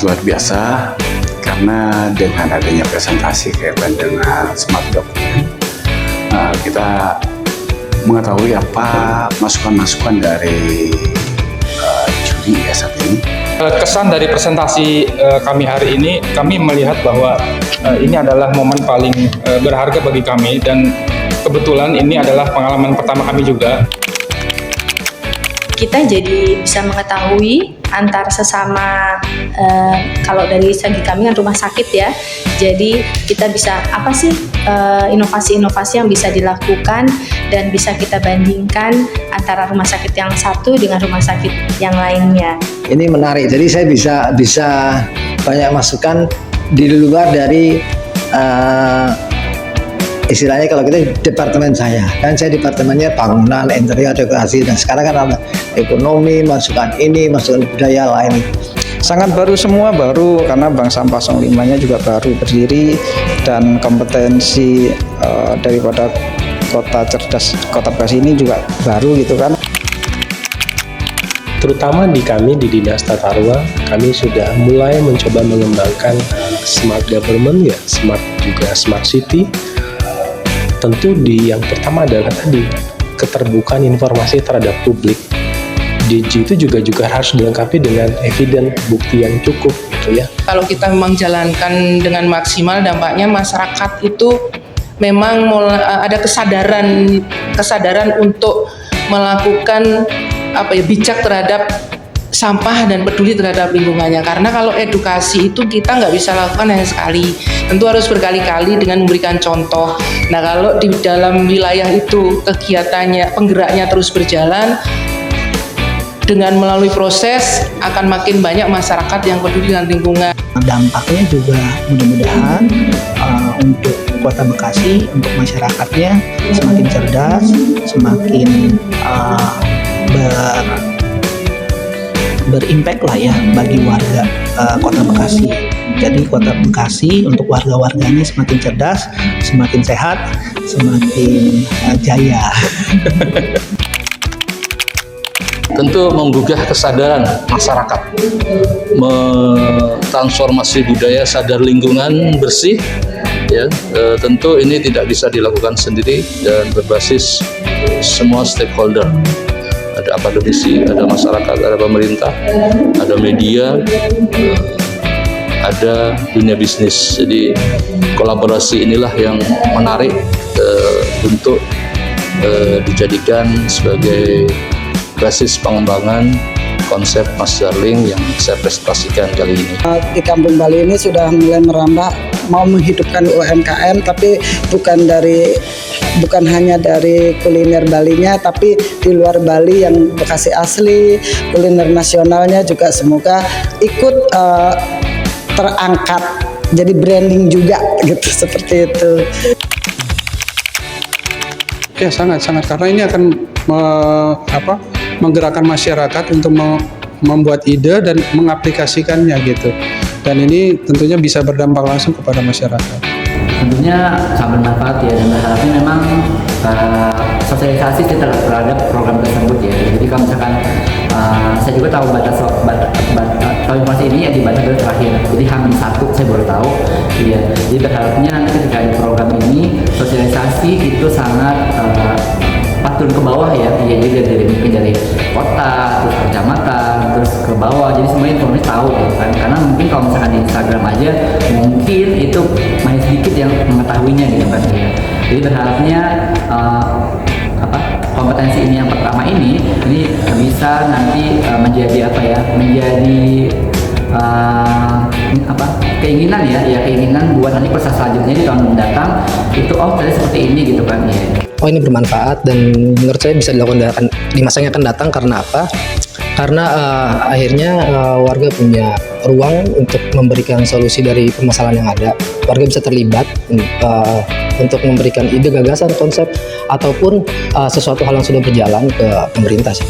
sangat luar biasa karena dengan adanya presentasi kaitan dengan smart document, kita mengetahui apa masukan-masukan dari juri ya saat ini. Kesan dari presentasi kami hari ini, kami melihat bahwa ini adalah momen paling berharga bagi kami dan kebetulan ini adalah pengalaman pertama kami juga. Kita jadi bisa mengetahui antar sesama, kalau dari segi kami kan rumah sakit ya, jadi kita bisa apa sih inovasi-inovasi yang bisa dilakukan dan bisa kita bandingkan antara rumah sakit yang satu dengan rumah sakit yang lainnya. Ini menarik, jadi saya bisa banyak masukan di luar dari istilahnya kalau kita departemen saya departemennya bangunan, interior, dekorasi, dan sekarang kan ada ekonomi, masukan ini, masukan budaya lain. Sangat baru semua, baru karena Bank Sampah 05-nya juga baru berdiri dan kompetensi daripada Kota Cerdas Kota Bekasi ini juga baru gitu kan. Terutama di kami di Dinas Tata Ruang, kami sudah mulai mencoba mengembangkan smart government ya, smart city. Tentu yang pertama adalah tadi keterbukaan informasi terhadap publik. DG itu juga harus dilengkapi dengan evidence, bukti yang cukup gitu ya. Kalau kita memang jalankan dengan maksimal, dampaknya masyarakat itu memang ada kesadaran untuk melakukan bijak terhadap sampah dan peduli terhadap lingkungannya. Karena kalau edukasi itu kita nggak bisa lakukan hanya sekali, tentu harus berkali-kali dengan memberikan contoh. Nah, kalau di dalam wilayah itu kegiatannya, penggeraknya terus berjalan, dengan melalui proses akan makin banyak masyarakat yang peduli dengan lingkungan. Dampaknya juga mudah-mudahan untuk Kota Bekasi, untuk masyarakatnya semakin cerdas, semakin berimpact lah ya bagi warga Kota Bekasi. Jadi Kota Bekasi untuk warga-warganya semakin cerdas, semakin sehat, semakin jaya. Tentu menggugah kesadaran masyarakat, transformasi budaya sadar lingkungan bersih ya. Tentu ini tidak bisa dilakukan sendiri dan berbasis semua stakeholder. Ada akademisi, ada masyarakat, ada pemerintah, ada media, ada dunia bisnis. Jadi kolaborasi inilah yang menarik untuk dijadikan sebagai basis pengembangan konsep Mas Darling yang saya presentasikan kali ini. Di Kampung Bali ini sudah mulai merambah mau menghidupkan UMKM, tapi bukan hanya dari kuliner Balinya, tapi di luar Bali yang Bekasi asli, kuliner nasionalnya juga semoga ikut terangkat, jadi branding juga gitu, seperti itu. Ya sangat karena ini akan menggerakkan masyarakat untuk membuat ide dan mengaplikasikannya gitu. Dan ini tentunya bisa berdampak langsung kepada masyarakat. Tentunya sangat bermanfaat ya, dan berharapnya memang sosialisasi terhadap program tersebut ya. Jadi kalau misalkan saya juga tahu tahu informasi ini ya di batas terakhir. Jadi H-1 saya baru tahu. Ya. Jadi berharapnya nanti ketika ada program ini sosialisasi itu sangat turun ke bawah ya, jadi dari kota, terus kecamatan, terus ke bawah, jadi semuanya informasi tahu gitu kan. Karena mungkin kalau misalkan di Instagram aja mungkin itu masih sedikit yang mengetahuinya gitu kan ya. Jadi berharapnya kompetensi ini yang pertama ini bisa nanti menjadi keinginan buat nanti proses selanjutnya di tahun mendatang itu ternyata seperti ini gitu kan ya. Ini bermanfaat dan menurut saya bisa dilakukan di masa yang akan datang. Karena apa? Karena akhirnya warga punya ruang untuk memberikan solusi dari permasalahan yang ada. Warga bisa terlibat untuk memberikan ide, gagasan, konsep ataupun sesuatu hal yang sudah berjalan ke pemerintah sih.